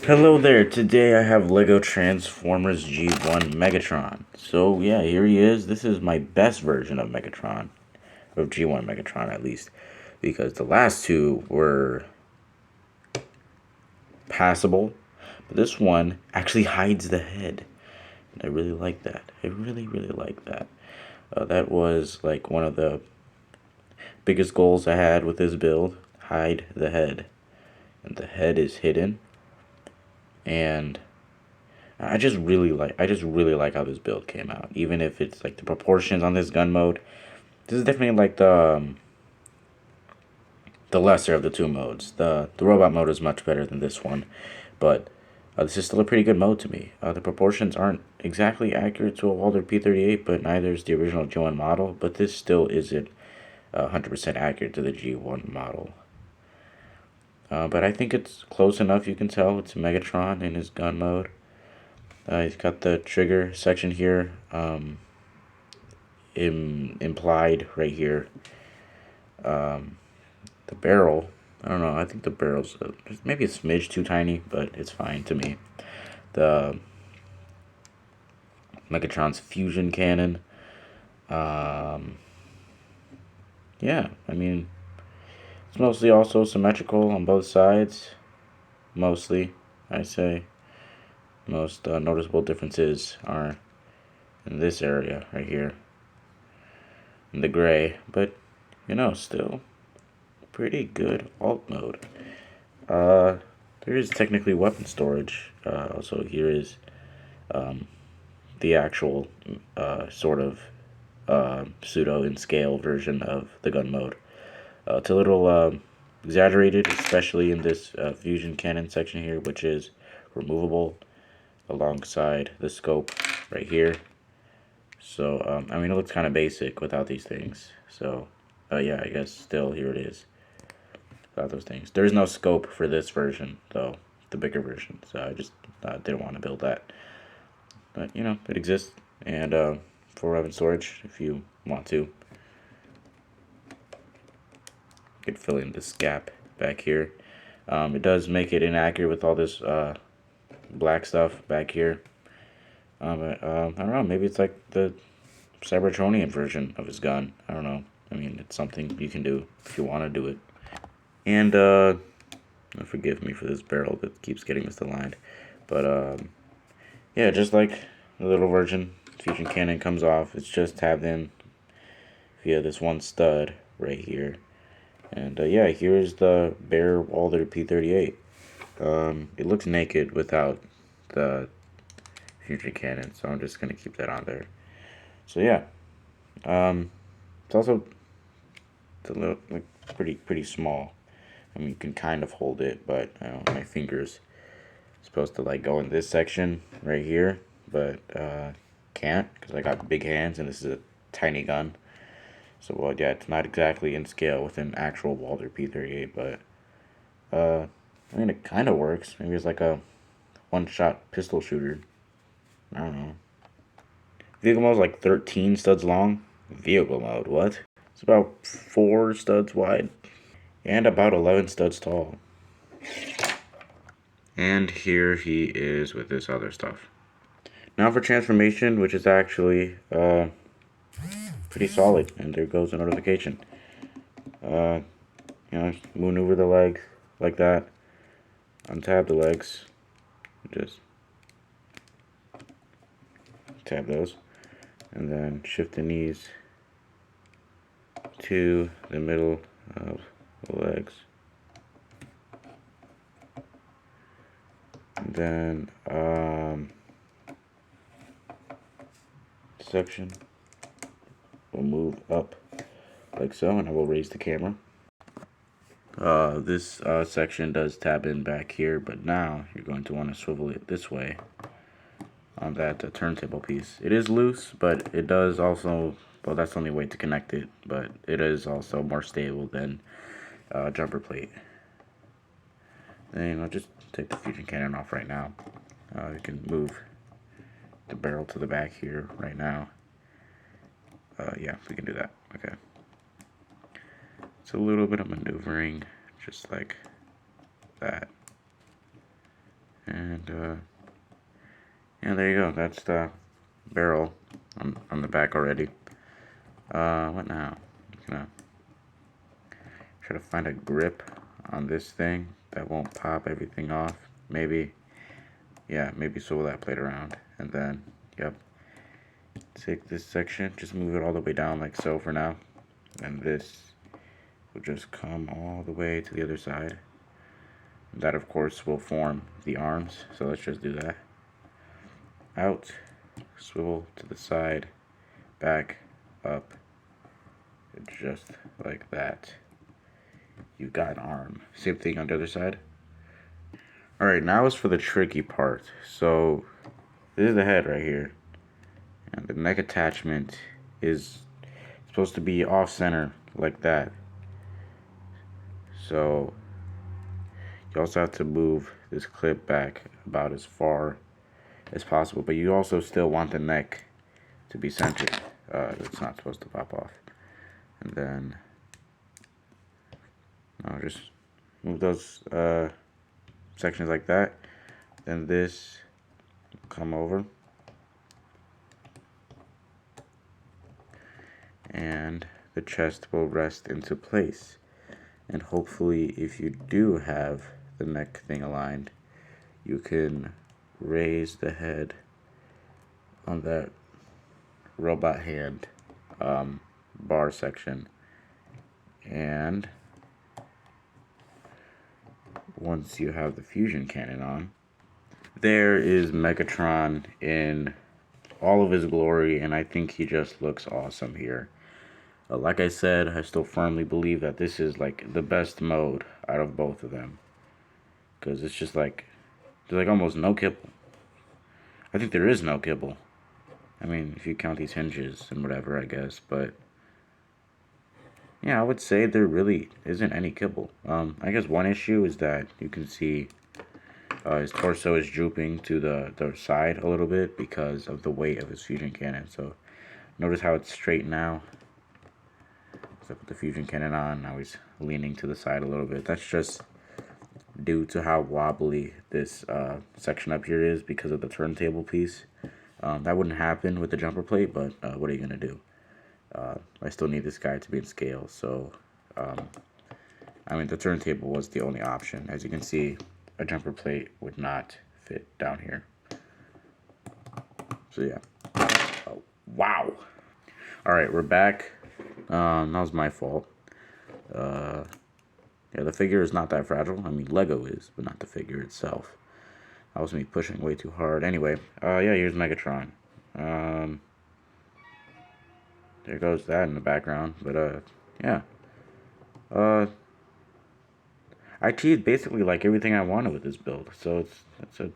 Hello there, today I have LEGO Transformers G1 Megatron. So yeah, here he is. This is my best version of Megatron, of G1 Megatron at least, because the last two were passable, but this one actually hides the head. And I really like that. I really like that. That was like one of the biggest goals I had with this build, hide the head. And the head is hidden, and I just really like how this build came out. Even if it's like the proportions on this gun mode, this is definitely like the lesser of the two modes. The robot mode is much better than this one, but this is still a pretty good mode to me. The proportions aren't exactly accurate to a Walther P38, but neither is the original G1 model. But this still isn't 100% accurate to the G1 model. But I think it's close enough. You can tell it's Megatron in his gun mode. He's got the trigger section here. Implied right here. The barrel, I don't know. I think the barrel's maybe a smidge too tiny, but it's fine to me. The Megatron's fusion cannon. Yeah, I mean, it's mostly also symmetrical on both sides. Mostly, I say. Most noticeable differences are in this area right here, in the gray. But still pretty good alt mode. There is technically weapon storage. Also, here is the actual sort of pseudo in scale version of the gun mode. It's a little exaggerated, especially in this fusion cannon section here, which is removable alongside the scope right here. So, I mean, it looks kind of basic without these things. So, yeah, I guess still here it is. Without those things. There's no scope for this version, though, the bigger version. So I just didn't want to build that. But, it exists. And for weapon storage, if you want to, you could fill in this gap back here. It does make it inaccurate with all this black stuff back here. But, I don't know, maybe it's like the Cybertronian version of his gun. I don't know. I mean, it's something you can do if you want to do it. And, forgive me for this barrel that keeps getting misaligned. But, yeah, just like the little version, fusion cannon comes off. It's just tabbed in via this one stud right here. And, yeah, here's the bare Walther P38. It looks naked without the fusion cannon, so I'm just going to keep that on there. So, yeah. It's also a little, like, pretty small. I mean, you can kind of hold it, but my fingers supposed to like go in this section right here, but can't because I got big hands and this is a tiny gun. So well, yeah, it's not exactly in scale with an actual Walther P38, but I mean it kind of works. Maybe it's like a one-shot pistol shooter. I don't know. Vehicle mode is like 13 studs long. Vehicle mode, what? It's about 4 studs wide and about 11 studs tall. And here he is with this other stuff. Now for transformation, which is actually pretty solid. And there goes the notification. Maneuver the legs like that. Untab the legs. Just tab those. And then shift the knees to the middle of the legs. And then section will move up like so, and I will raise the camera. This section does tab in back here, but now you're going to want to swivel it this way on that turntable piece. It is loose, but it does also, well, that's the only way to connect it, but it is also more stable than jumper plate. Then I'll just take the fusion cannon off right now. You can move the barrel to the back here right now. Yeah, we can do that. Okay. It's a little bit of maneuvering, just like that. yeah, there you go. That's the barrel on the back already. What now? Gonna try to find a grip on this thing that won't pop everything off. Maybe, yeah, maybe swivel that plate around, and then, yep. Take this section, just move it all the way down like so for now, and this will just come all the way to the other side. That, of course, will form the arms, so let's just do that. Out, swivel to the side, back, up, just like that. You got an arm. Same thing on the other side. Alright, now is for the tricky part. So, this is the head right here. And the neck attachment is supposed to be off-center, like that. So, you also have to move this clip back about as far as possible. But you also still want the neck to be centered. It's not supposed to pop off. And then, I'll just move those sections like that. Then this will come over. And the chest will rest into place. And hopefully, if you do have the neck thing aligned, you can raise the head on that robot hand bar section. And once you have the fusion cannon on, there is Megatron in all of his glory, and I think he just looks awesome here. Like I said, I still firmly believe that this is like the best mode out of both of them, because it's just like there's like almost no kibble. I think there is no kibble. I mean, if you count these hinges and whatever, I guess, but yeah, I would say there really isn't any kibble. I guess one issue is that you can see his torso is drooping to the side a little bit because of the weight of his fusion cannon. So notice how it's straight now. So I put the fusion cannon on, now he's leaning to the side a little bit. That's just due to how wobbly this section up here is because of the turntable piece. That wouldn't happen with the jumper plate, but what are you going to do? I still need this guy to be in scale, so I mean the turntable was the only option. As you can see, a jumper plate would not fit down here. So yeah. Oh, wow. Alright, we're back. That was my fault. Yeah, the figure is not that fragile. I mean, Lego is, but not the figure itself. That was me pushing way too hard. Anyway, yeah, here's Megatron. There goes that in the background. But, yeah. I achieved basically like everything I wanted with this build. So it's a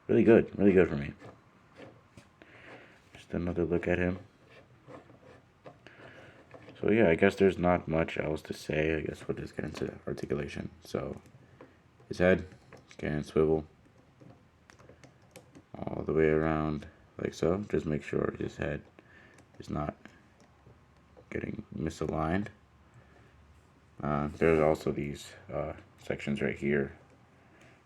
really good for me. Just another look at him. So yeah, I guess there's not much else to say. I guess we'll just get into articulation. So his head can swivel all the way around like so. Just make sure his head is not getting misaligned. There's also these sections right here,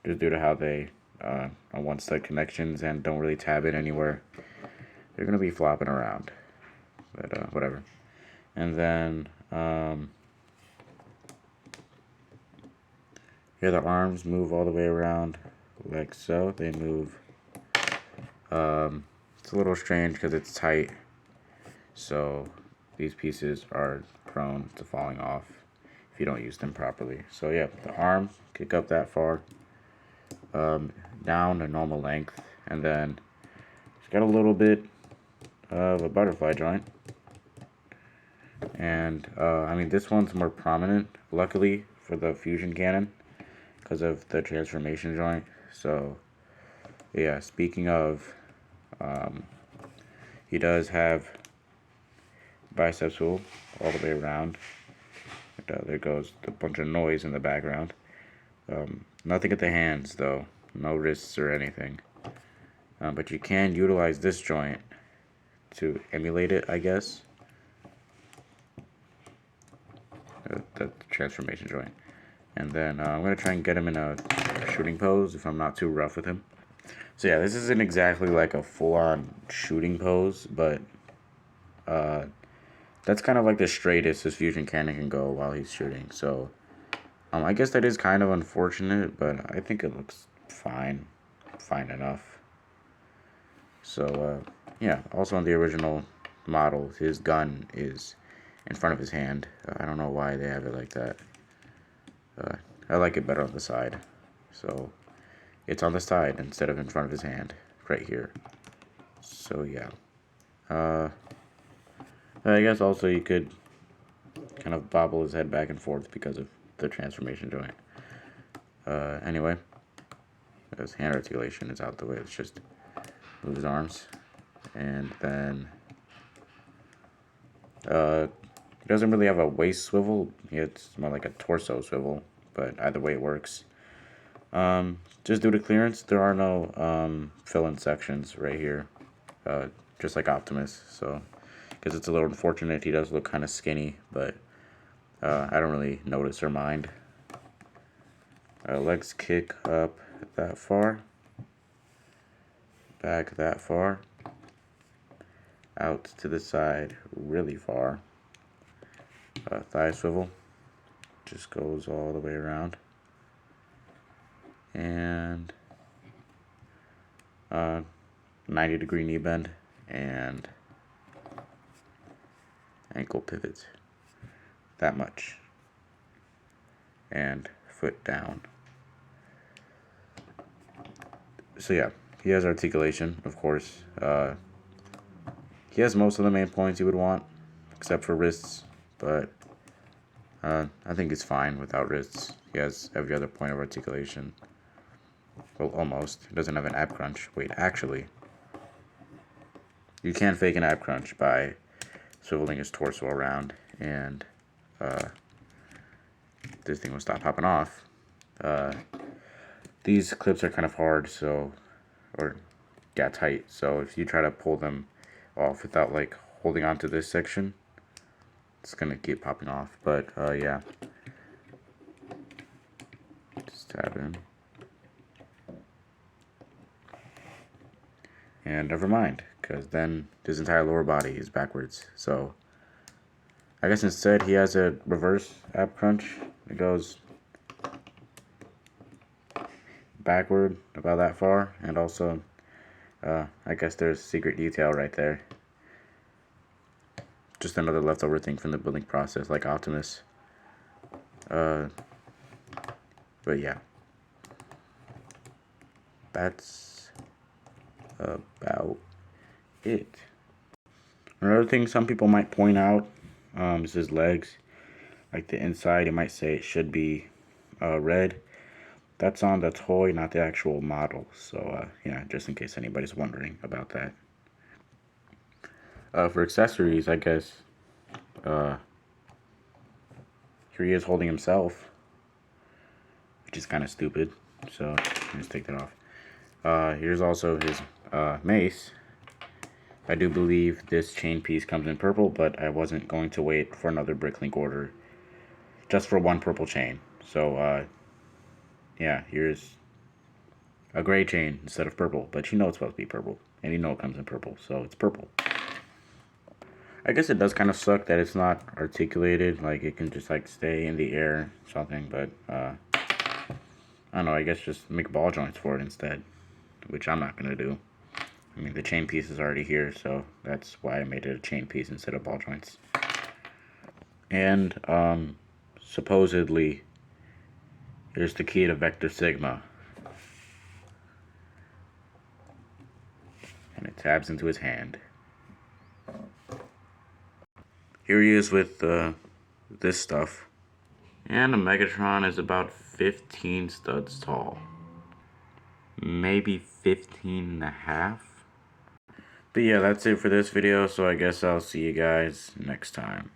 just due to how they are one-stud connections and don't really tab in anywhere. They're gonna be flopping around, but whatever. And then here the arms move all the way around like so. They move. It's a little strange because it's tight, so these pieces are prone to falling off if you don't use them properly. So yeah, the arms kick up that far, down to normal length, and then it's got a little bit of a butterfly joint. And I mean, this one's more prominent, luckily, for the fusion cannon because of the transformation joint. So yeah, speaking of, he does have bicep swivel all the way around. There goes a bunch of noise in the background. Nothing at the hands though, no wrists or anything. But you can utilize this joint to emulate it, I guess. The transformation joint. And then I'm going to try and get him in a shooting pose if I'm not too rough with him. So yeah, this isn't exactly like a full-on shooting pose, but that's kind of like the straightest his fusion cannon can go while he's shooting. So I guess that is kind of unfortunate, but I think it looks fine enough. So yeah, also on the original model, his gun is in front of his hand. I don't know why they have it like that. I like it better on the side. So it's on the side instead of in front of his hand, right here. So yeah. I guess also you could kind of bobble his head back and forth because of the transformation joint. Anyway, his hand articulation is out the way. Let's just move his arms. And then he doesn't really have a waist swivel. It's more like a torso swivel, but either way it works. Just due to clearance, there are no fill-in sections right here, just like Optimus. So, because it's a little unfortunate, he does look kind of skinny, but I don't really notice or mind. Legs kick up that far, back that far, out to the side really far. Thigh swivel just goes all the way around, and 90-degree knee bend and ankle pivots. That much. And foot down. So yeah, he has articulation, of course. He has most of the main points you would want, except for wrists, but I think it's fine without wrists. He has every other point of articulation. Well, almost. He doesn't have an ab crunch. Wait, actually, you can fake an ab crunch by swiveling his torso around, and this thing will stop popping off. These clips are kind of hard, tight, so if you try to pull them off without like holding on to this section, it's gonna keep popping off. But yeah, just tab in, and never mind, because then his entire lower body is backwards. So I guess instead he has a reverse ab crunch. It goes backward about that far, and also I guess there's a secret detail right there. Just another leftover thing from the building process, like Optimus. But yeah, that's about it. Another thing some people might point out is his legs. Like the inside, it might say it should be red. That's on the toy, not the actual model. So yeah, just in case anybody's wondering about that. For accessories, I guess here he is holding himself, which is kind of stupid. So let's take that off. Here's also his mace. I do believe this chain piece comes in purple, but I wasn't going to wait for another Bricklink order just for one purple chain. So yeah, here's a gray chain instead of purple, but you know it's supposed to be purple, and you know it comes in purple, so it's purple. I guess it does kind of suck that it's not articulated, like it can just like stay in the air or something, but I don't know, I guess just make ball joints for it instead, which I'm not gonna do. I mean, the chain piece is already here, so that's why I made it a chain piece instead of ball joints. And supposedly here's the key to Vector Sigma, and it tabs into his hand. Here he is with this stuff. And the Megatron is about 15 studs tall. Maybe 15 and a half. But yeah, that's it for this video, so I guess I'll see you guys next time.